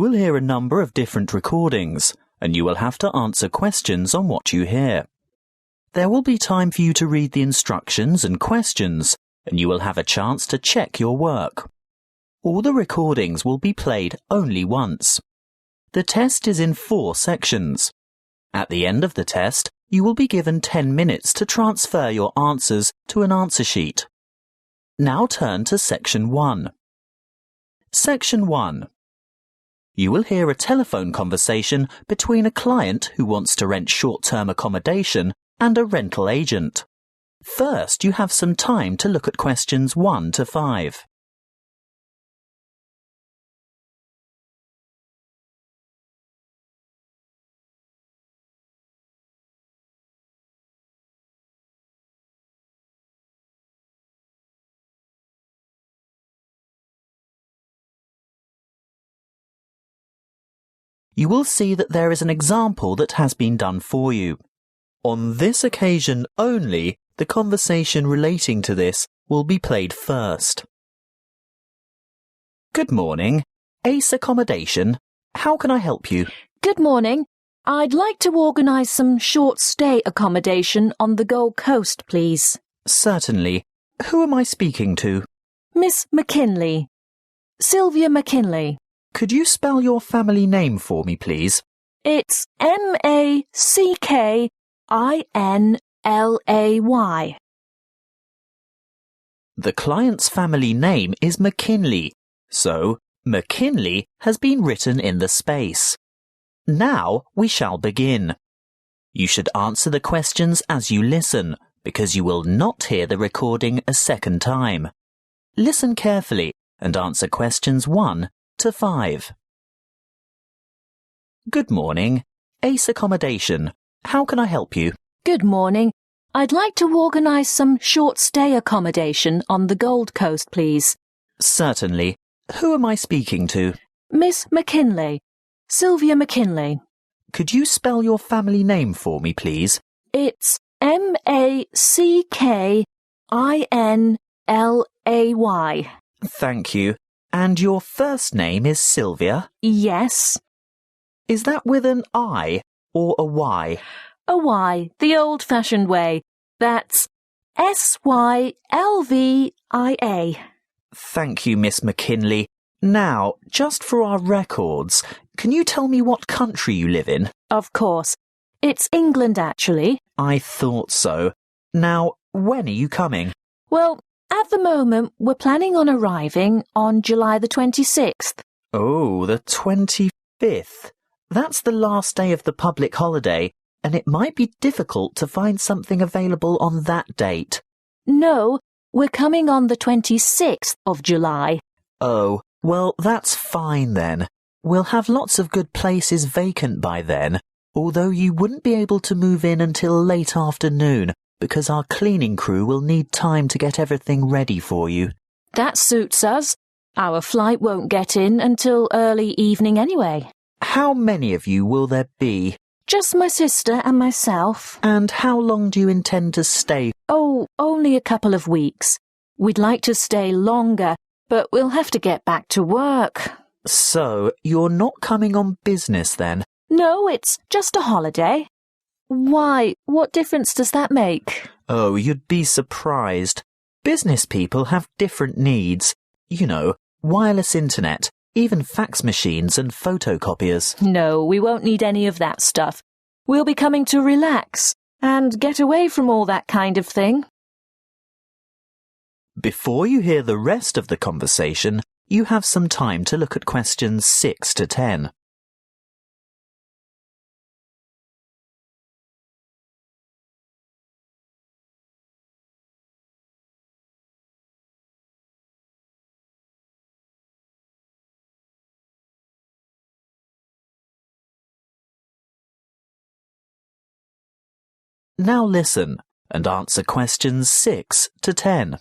will hear a number of different recordings, and you will have to answer questions on what you hear. There will be time for you to read the instructions and questions, and you will have a chance to check your work. All the recordings will be played only once. The test is in 4 sections. At the end of the test, you will be given 10 minutes to transfer your answers to an answer sheet. Now turn to Section 1. Section 1. You will hear a telephone conversation between a client who wants to rent short-term accommodation and a rental agent. First, you have some time to look at questions 1 to 5. You will see that there is an example that has been done for you. On this occasion only, the conversation relating to this will be played first. Good morning. Ace Accommodation. How can I help you? Good morning. I'd like to organise some short-stay accommodation on the Gold Coast, please. Certainly. Who am I speaking to? Miss McKinley. Sylvia McKinley. Could you spell your family name for me, please? It's MACKINLAY. The client's family name is McKinley, so McKinley has been written in the space. Now we shall begin. You should answer the questions as you listen, because you will not hear the recording a second time. Listen carefully and answer questions 1 to 5. Good morning. Ace Accommodation. How can I help you? Good morning. I'd like to organise some short-stay accommodation on the Gold Coast, please. Certainly. Who am I speaking to? Miss McKinley. Sylvia McKinley. Could you spell your family name for me, please? It's MACKINLAY. Thank you. And your first name is Sylvia? Yes. Is that with an I or a Y? A Y, the old-fashioned way. That's SYLVIA. Thank you, Miss McKinley. Now, just for our records, can you tell me what country you live in? Of course. It's England, actually. I thought so. Now, when are you coming? Well, at the moment, we're planning on arriving on July the 26th. Oh, the 25th. That's the last day of the public holiday, and it might be difficult to find something available on that date. No, we're coming on the 26th of July. Oh, well, that's fine then. We'll have lots of good places vacant by then, although you wouldn't be able to move in until late afternoon, because our cleaning crew will need time to get everything ready for you. That suits us. Our flight won't get in until early evening anyway. How many of you will there be? Just my sister and myself. And how long do you intend to stay? Oh, only a couple of weeks. We'd like to stay longer, but we'll have to get back to work. So, you're not coming on business then? No, it's just a holiday. Why? What difference does that make? Oh, you'd be surprised. Business people have different needs. You know, wireless internet, even fax machines and photocopiers. No, we won't need any of that stuff. We'll be coming to relax and get away from all that kind of thing. Before you hear the rest of the conversation, you have some time to look at questions 6 to 10. Now listen and answer questions 6 to 10.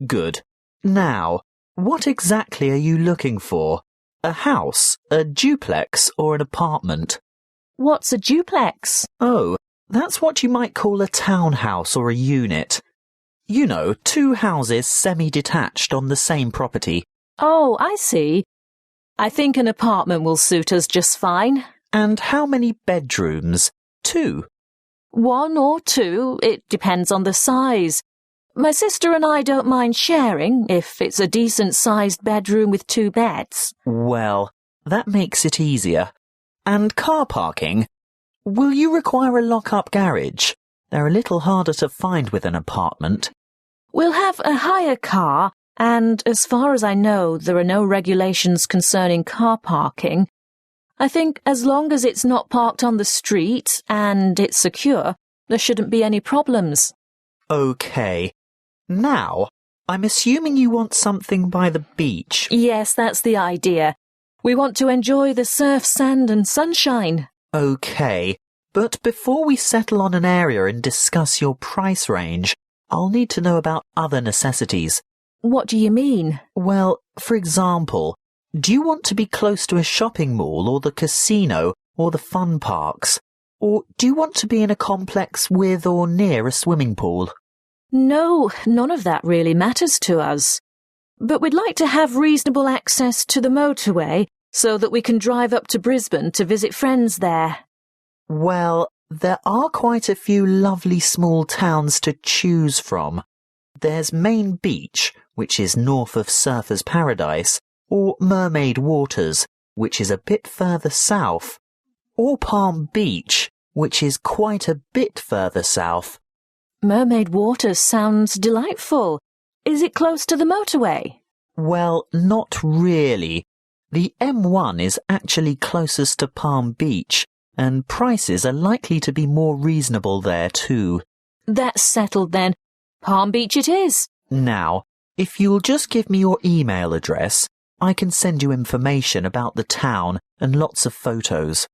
Good. Now, what exactly are you looking for? A house, a duplex, or an apartment? What's a duplex? Oh, that's what you might call a townhouse or a unit. You know, 2 houses semi-detached on the same property. Oh, I see. I think an apartment will suit us just fine. And how many bedrooms? 2. 1 or 2, it depends on the size. My sister and I don't mind sharing if it's a decent-sized bedroom with 2 beds. Well, that makes it easier. And car parking? Will you require a lock-up garage? They're a little harder to find with an apartment. We'll have a hire car, and as far as I know, there are no regulations concerning car parking. I think as long as it's not parked on the street and it's secure, there shouldn't be any problems. OK. Now, I'm assuming you want something by the beach. Yes, that's the idea. We want to enjoy the surf, sand and sunshine. OK, but before we settle on an area and discuss your price range, I'll need to know about other necessities. What do you mean? Well, for example, do you want to be close to a shopping mall or the casino or the fun parks? Or do you want to be in a complex with or near a swimming pool? No, none of that really matters to us. But we'd like to have reasonable access to the motorway so that we can drive up to Brisbane to visit friends there. Well, there are quite a few lovely small towns to choose from. There's Main Beach, which is north of Surfer's Paradise, or Mermaid Waters, which is a bit further south, or Palm Beach, which is quite a bit further south. Mermaid Waters sounds delightful. Is it close to the motorway? Well, not really. The M1 is actually closest to Palm Beach, and prices are likely to be more reasonable there too. That's settled then. Palm Beach it is. Now, if you'll just give me your email address, I can send you information about the town and lots of photos.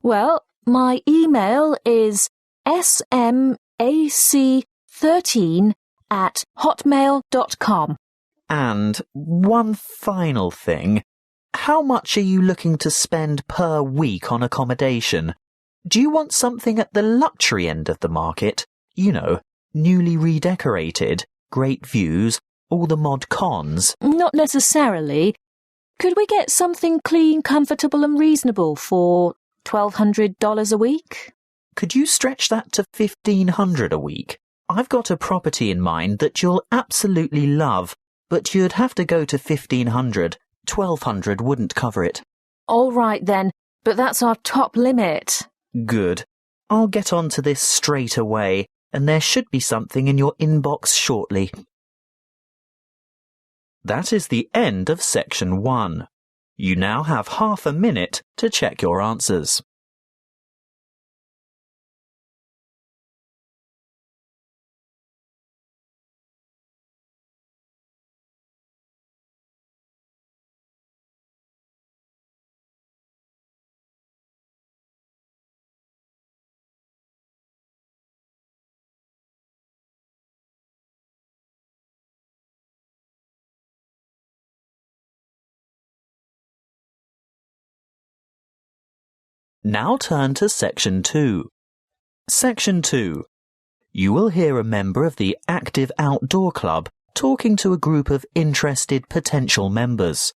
Well, my email is smac13@hotmail.com. And one final thing. How much are you looking to spend per week on accommodation? Do you want something at the luxury end of the market? You know, newly redecorated, great views, all the mod cons? Not necessarily. Could we get something clean, comfortable and reasonable for $1,200 a week? Could you stretch that to $1,500 a week? I've got a property in mind that you'll absolutely love, but you'd have to go to $1,500. $1,200 wouldn't cover it. All right then, but that's our top limit. Good. I'll get on to this straight away, and there should be something in your inbox shortly. That is the end of section 1. You now have half a minute to check your answers. Now turn to Section 2. Section 2. You will hear a member of the Active Outdoor Club talking to a group of interested potential members.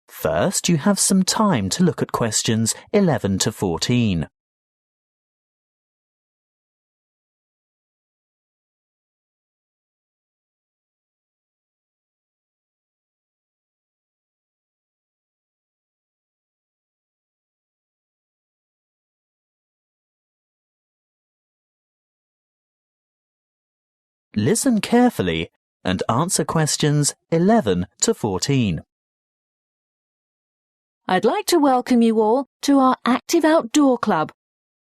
First, you have some time to look at questions 11 to 14. Listen carefully and answer questions 11 to 14. I'd like to welcome you all to our Active Outdoor Club.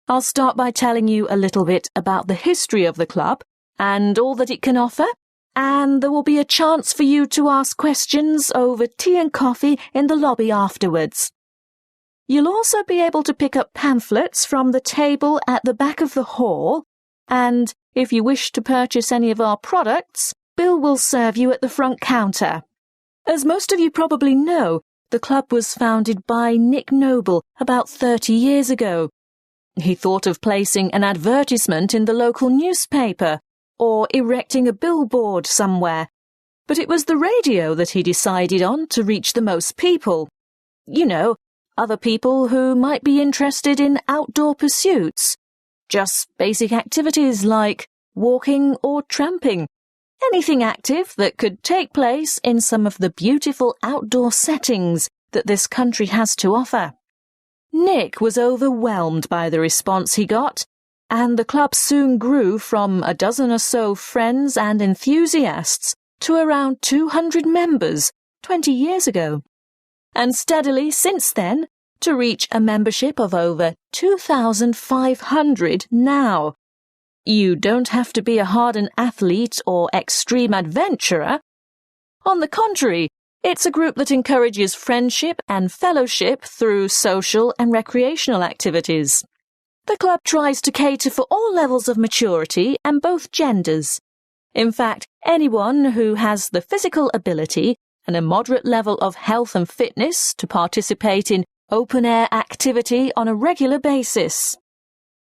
I'll start by telling you a little bit about the history of the club and all that it can offer, and there will be a chance for you to ask questions over tea and coffee in the lobby afterwards. You'll also be able to pick up pamphlets from the table at the back of the hall, and if you wish to purchase any of our products, Bill will serve you at the front counter. As most of you probably know, the club was founded by Nick Noble about 30 years ago. He thought of placing an advertisement in the local newspaper or erecting a billboard somewhere, but it was the radio that he decided on to reach the most people. You know, other people who might be interested in outdoor pursuits. Just basic activities like walking or tramping. Anything active that could take place in some of the beautiful outdoor settings that this country has to offer. Nick was overwhelmed by the response he got, and the club soon grew from a dozen or so friends and enthusiasts to around 200 members 20 years ago, and steadily since then to reach a membership of over 2,500 now. You don't have to be a hardened athlete or extreme adventurer. On the contrary, it's a group that encourages friendship and fellowship through social and recreational activities. The club tries to cater for all levels of maturity and both genders. In fact, anyone who has the physical ability and a moderate level of health and fitness to participate in open-air activity on a regular basis.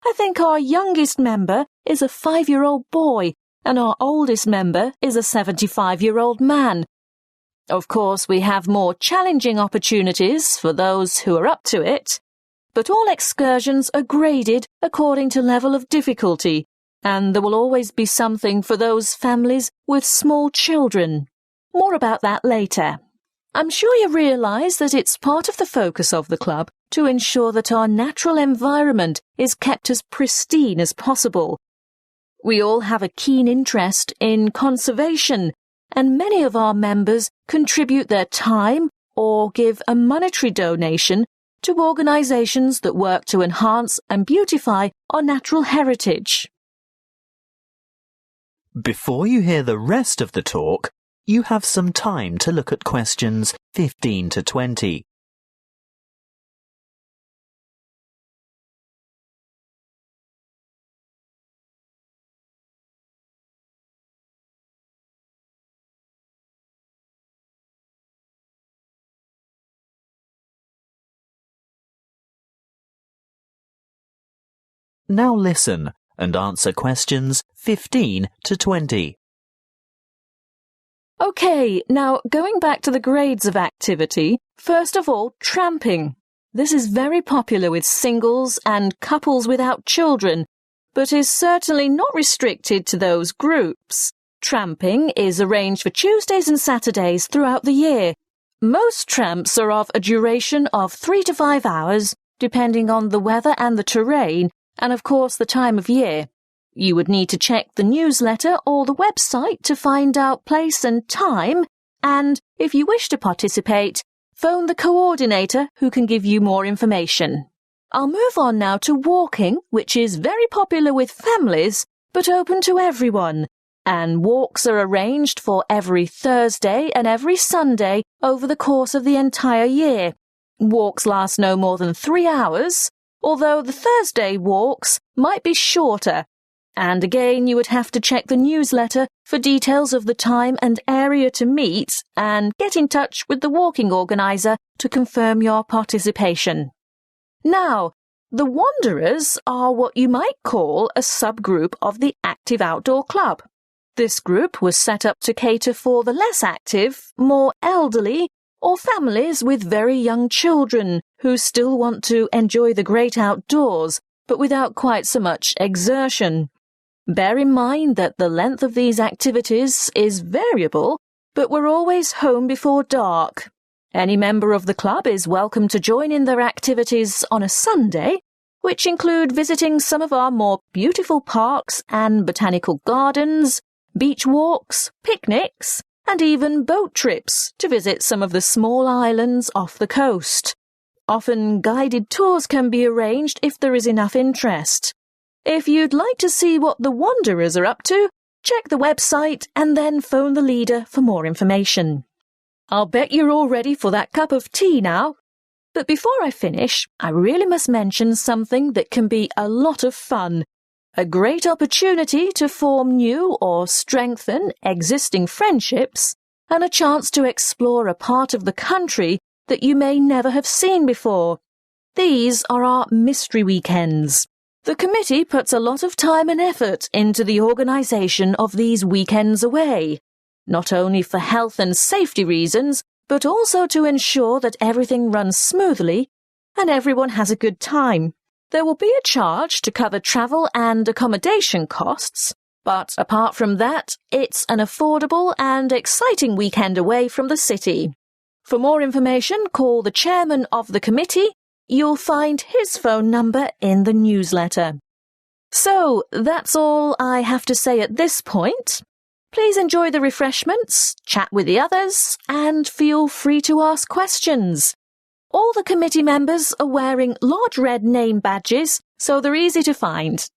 I think our youngest member is a 5-year-old boy and our oldest member is a 75-year-old man. Of course, we have more challenging opportunities for those who are up to it, but all excursions are graded according to level of difficulty, and there will always be something for those families with small children. More about that later. I'm sure you realise that it's part of the focus of the club to ensure that our natural environment is kept as pristine as possible. We all have a keen interest in conservation, and many of our members contribute their time or give a monetary donation to organisations that work to enhance and beautify our natural heritage. Before you hear the rest of the talk, you have some time to look at questions 15 to 20. Now listen and answer questions 15 to 20. OK, now going back to the grades of activity, first of all, tramping. This is very popular with singles and couples without children, but is certainly not restricted to those groups. Tramping is arranged for Tuesdays and Saturdays throughout the year. Most tramps are of a duration of 3 to 5 hours, depending on the weather and the terrain, and of course the time of year. You would need to check the newsletter or the website to find out place and time, and if you wish to participate, phone the coordinator who can give you more information. I'll move on now to walking, which is very popular with families, but open to everyone, and walks are arranged for every Thursday and every Sunday over the course of the entire year. Walks last no more than 3 hours, although the Thursday walks might be shorter. And again, you would have to check the newsletter for details of the time and area to meet and get in touch with the walking organiser to confirm your participation. Now, the Wanderers are what you might call a subgroup of the Active Outdoor Club. This group was set up to cater for the less active, more elderly, or families with very young children who still want to enjoy the great outdoors, but without quite so much exertion. Bear in mind that the length of these activities is variable, but we're always home before dark. Any member of the club is welcome to join in their activities on a Sunday, which include visiting some of our more beautiful parks and botanical gardens, beach walks, picnics, and even boat trips to visit some of the small islands off the coast. Often guided tours can be arranged if there is enough interest. If you'd like to see what the Wanderers are up to, check the website and then phone the leader for more information. I'll bet you're all ready for that cup of tea now. But before I finish, I really must mention something that can be a lot of fun. A great opportunity to form new or strengthen existing friendships, and a chance to explore a part of the country that you may never have seen before. These are our mystery weekends. The committee puts a lot of time and effort into the organisation of these weekends away, not only for health and safety reasons, but also to ensure that everything runs smoothly and everyone has a good time. There will be a charge to cover travel and accommodation costs, but apart from that, it's an affordable and exciting weekend away from the city. For more information, call the chairman of the committee. You'll find his phone number in the newsletter. So, that's all I have to say at this point. Please enjoy the refreshments, chat with the others, and feel free to ask questions. All the committee members are wearing large red name badges, so they're easy to find.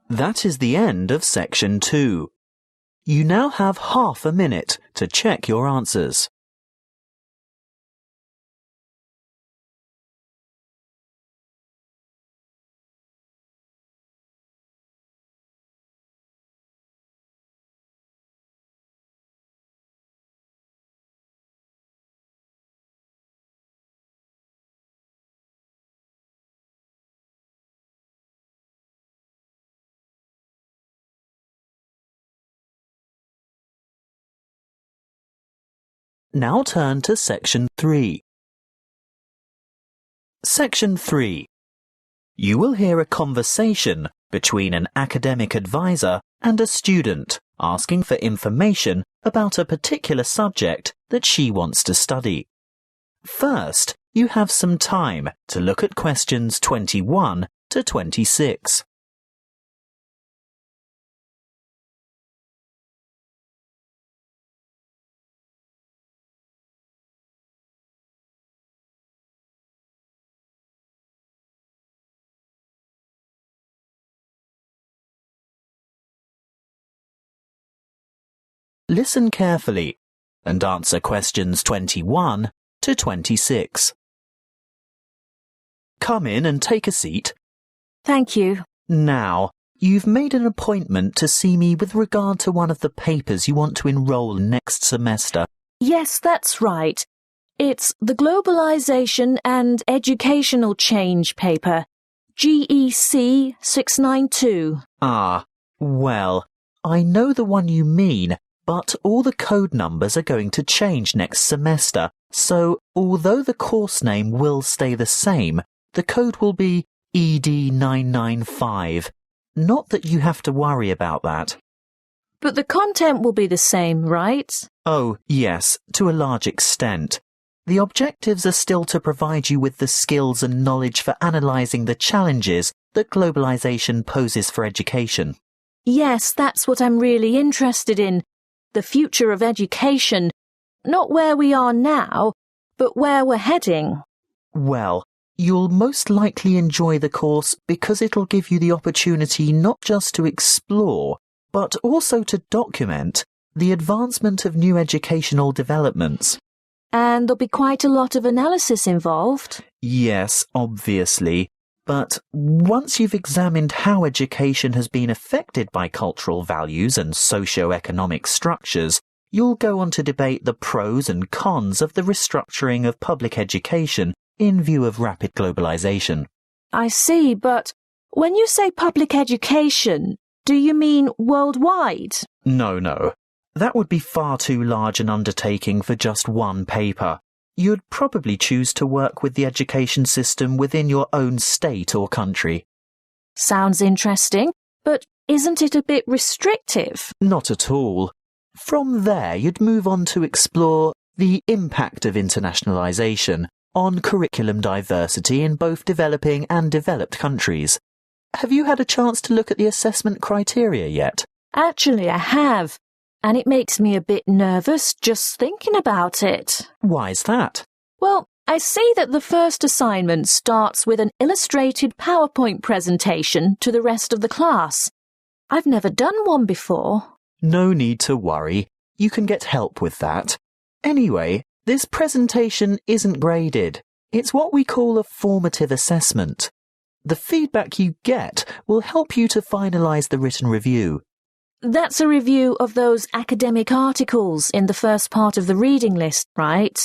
That is the end of section 2. You now have half a minute to check your answers. Now turn to section 3. Section 3. You will hear a conversation between an academic advisor and a student asking for information about a particular subject that she wants to study. First, you have some time to look at questions 21 to 26. Listen carefully and answer questions 21 to 26. Come in and take a seat. Thank you. Now, you've made an appointment to see me with regard to one of the papers you want to enroll in next semester. Yes, that's right. It's the Globalization and Educational Change paper, GEC 692. Ah, well, I know the one you mean, but all the code numbers are going to change next semester, so although the course name will stay the same, the code will be ED995. Not that you have to worry about that. But the content will be the same, right? Oh, yes, to a large extent. The objectives are still to provide you with the skills and knowledge for analysing the challenges that globalisation poses for education. Yes, that's what I'm really interested in. The future of education. Not where we are now, but where we're heading. Well, you'll most likely enjoy the course because it'll give you the opportunity not just to explore, but also to document the advancement of new educational developments. And there'll be quite a lot of analysis involved. Yes, obviously. But once you've examined how education has been affected by cultural values and socio-economic structures, you'll go on to debate the pros and cons of the restructuring of public education in view of rapid globalization. I see, but when you say public education, do you mean worldwide? No. That would be far too large an undertaking for just one paper. You'd probably choose to work with the education system within your own state or country. Sounds interesting, but isn't it a bit restrictive? Not at all. From there, you'd move on to explore the impact of internationalization on curriculum diversity in both developing and developed countries. Have you had a chance to look at the assessment criteria yet? Actually, I have. And it makes me a bit nervous just thinking about it. Why's that? Well, I see that the first assignment starts with an illustrated PowerPoint presentation to the rest of the class. I've never done one before. No need to worry. You can get help with that. Anyway, this presentation isn't graded. It's what we call a formative assessment. The feedback you get will help you to finalise the written review. That's a review of those academic articles in the first part of the reading list, right?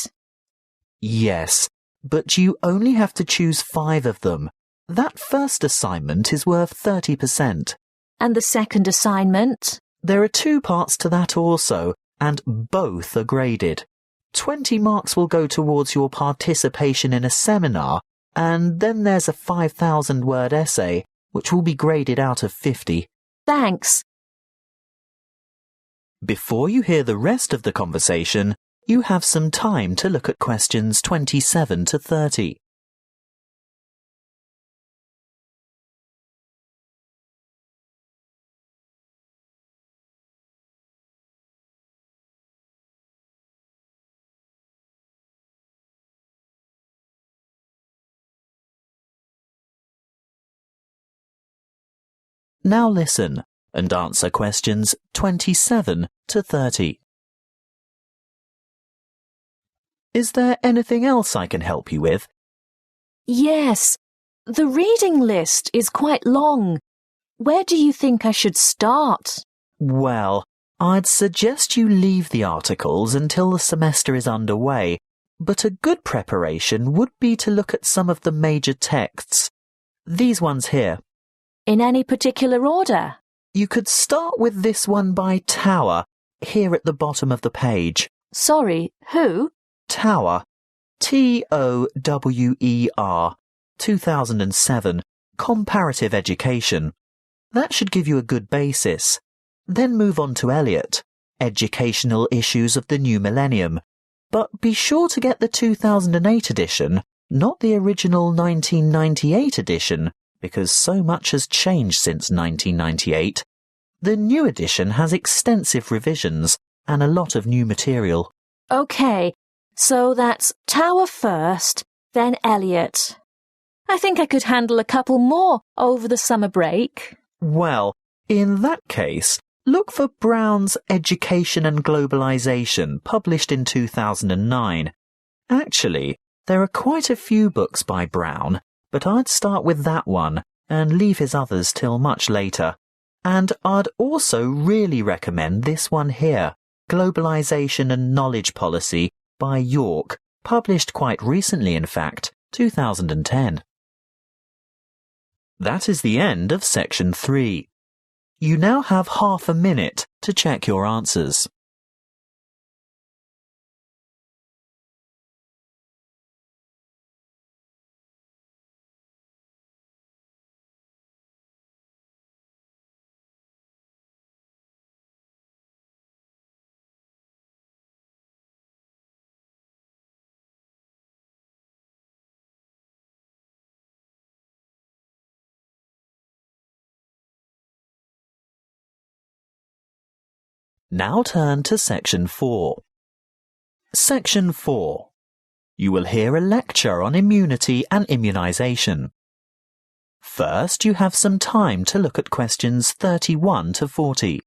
Yes, but you only have to choose 5 of them. That first assignment is worth 30%. And the second assignment? There are 2 parts to that also, and both are graded. 20 marks will go towards your participation in a seminar, and then there's a 5,000-word essay, which will be graded out of 50. Thanks. Before you hear the rest of the conversation, you have some time to look at questions 27 to 30. Now listen and answer questions 27 to 30. Is there anything else I can help you with? Yes, the reading list is quite long. Where do you think I should start? Well, I'd suggest you leave the articles until the semester is underway, but a good preparation would be to look at some of the major texts. These ones here. In any particular order? You could start with this one by Tower, here at the bottom of the page. Sorry, who? Tower. Tower, 2007, Comparative Education. That should give you a good basis. Then move on to Eliot, Educational Issues of the New Millennium. But be sure to get the 2008 edition, not the original 1998 edition, because so much has changed since 1998. The new edition has extensive revisions and a lot of new material. OK, so that's Tower first, then Eliot. I think I could handle a couple more over the summer break. Well, in that case, look for Brown's Education and Globalization, published in 2009. Actually, there are quite a few books by Brown, but I'd start with that one and leave his others till much later. And I'd also really recommend this one here, Globalization and Knowledge Policy by York, published quite recently, in fact, 2010. That is the end of section 3. You now have half a minute to check your answers. Now turn to Section 4. Section 4. You will hear a lecture on immunity and immunization. First, you have some time to look at questions 31 to 40.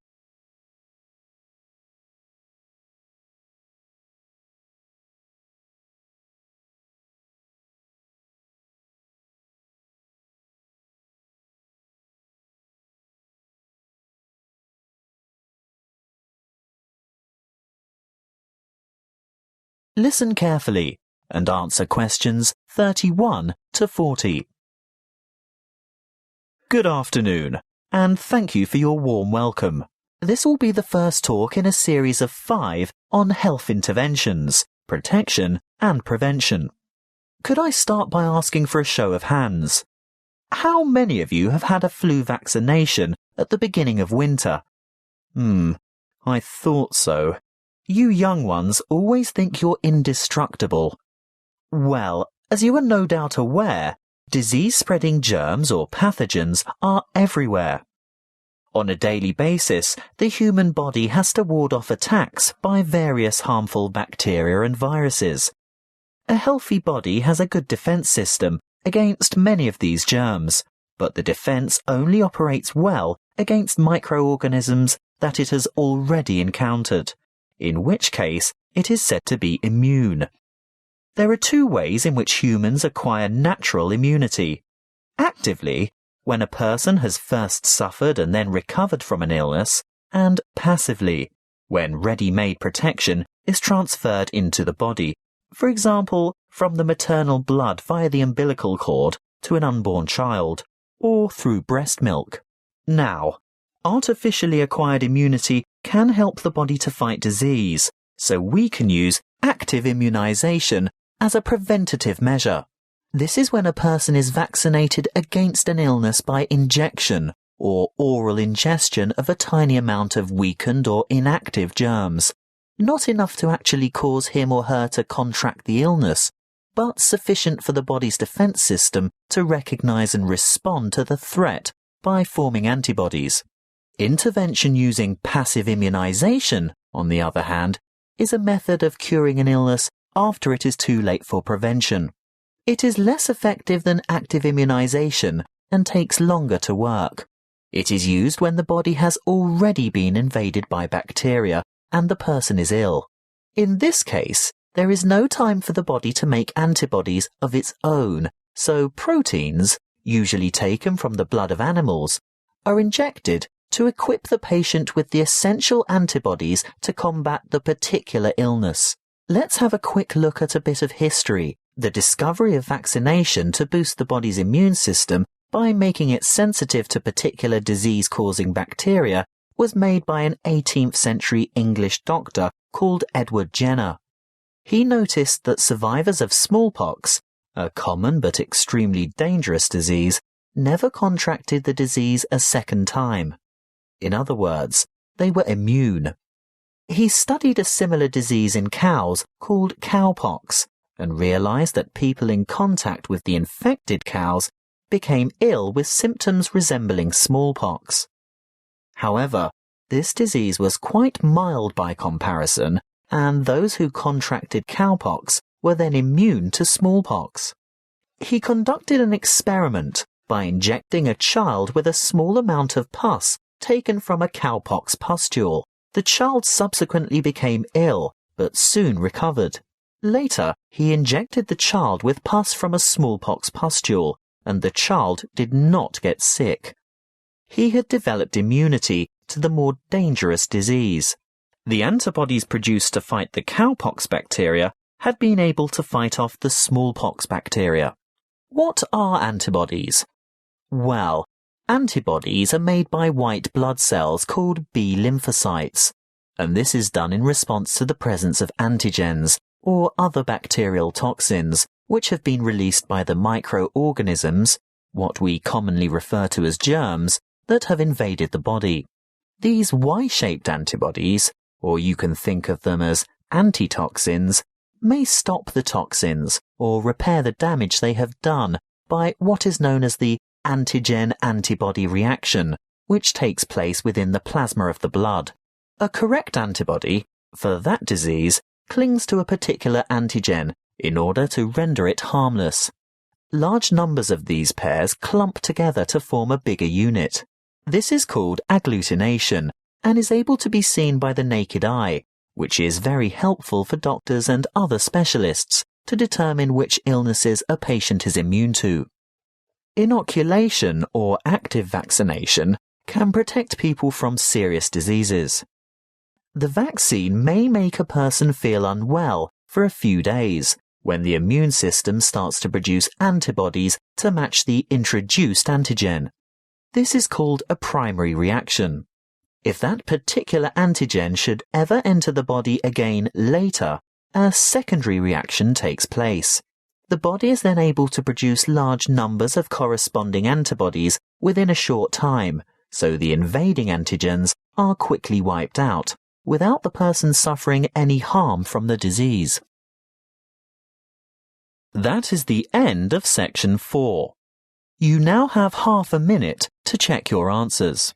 Listen carefully and answer questions 31 to 40. Good afternoon, and thank you for your warm welcome. This will be the first talk in a series of 5 on health interventions, protection and prevention. Could I start by asking for a show of hands? How many of you have had a flu vaccination at the beginning of winter? I thought so. You young ones always think you're indestructible. Well, as you are no doubt aware, disease-spreading germs or pathogens are everywhere. On a daily basis, the human body has to ward off attacks by various harmful bacteria and viruses. A healthy body has a good defense system against many of these germs, but the defense only operates well against microorganisms that it has already encountered, in which case it is said to be immune. There are 2 ways in which humans acquire natural immunity. Actively, when a person has first suffered and then recovered from an illness, and passively, when ready-made protection is transferred into the body, for example, from the maternal blood via the umbilical cord to an unborn child, or through breast milk. Now, Artificially acquired immunity can help the body to fight disease, so we can use active immunization as a preventative measure. This is when a person is vaccinated against an illness by injection or oral ingestion of a tiny amount of weakened or inactive germs, not enough to actually cause him or her to contract the illness, but sufficient for the body's defense system to recognize and respond to the threat by forming antibodies. Intervention using passive immunization, on the other hand, is a method of curing an illness after it is too late for prevention. It is less effective than active immunization and takes longer to work. It is used when the body has already been invaded by bacteria and the person is ill. In this case, there is no time for the body to make antibodies of its own, so proteins, usually taken from the blood of animals, are injected to equip the patient with the essential antibodies to combat the particular illness. Let's have a quick look at a bit of history. The discovery of vaccination to boost the body's immune system by making it sensitive to particular disease-causing bacteria was made by an 18th century English doctor called Edward Jenner. He noticed that survivors of smallpox, a common but extremely dangerous disease, never contracted the disease a second time. In other words, they were immune. He studied a similar disease in cows called cowpox and realized that people in contact with the infected cows became ill with symptoms resembling smallpox. However, this disease was quite mild by comparison, and those who contracted cowpox were then immune to smallpox. He conducted an experiment by injecting a child with a small amount of pus taken from a cowpox pustule. The child subsequently became ill, but soon recovered. Later, he injected the child with pus from a smallpox pustule, and the child did not get sick. He had developed immunity to the more dangerous disease. The antibodies produced to fight the cowpox bacteria had been able to fight off the smallpox bacteria. What are antibodies? Well, antibodies are made by white blood cells called B lymphocytes, and this is done in response to the presence of antigens, or other bacterial toxins, which have been released by the microorganisms, what we commonly refer to as germs, that have invaded the body. These Y-shaped antibodies, or you can think of them as antitoxins, may stop the toxins or repair the damage they have done by what is known as the antigen-antibody reaction, which takes place within the plasma of the blood. A correct antibody, for that disease, clings to a particular antigen in order to render it harmless. Large numbers of these pairs clump together to form a bigger unit. This is called agglutination and is able to be seen by the naked eye, which is very helpful for doctors and other specialists to determine which illnesses a patient is immune to. Inoculation or active vaccination can protect people from serious diseases. The vaccine may make a person feel unwell for a few days when the immune system starts to produce antibodies to match the introduced antigen. This is called a primary reaction. If that particular antigen should ever enter the body again later, a secondary reaction takes place. The body is then able to produce large numbers of corresponding antibodies within a short time, so the invading antigens are quickly wiped out, without the person suffering any harm from the disease. That is the end of section 4. You now have half a minute to check your answers.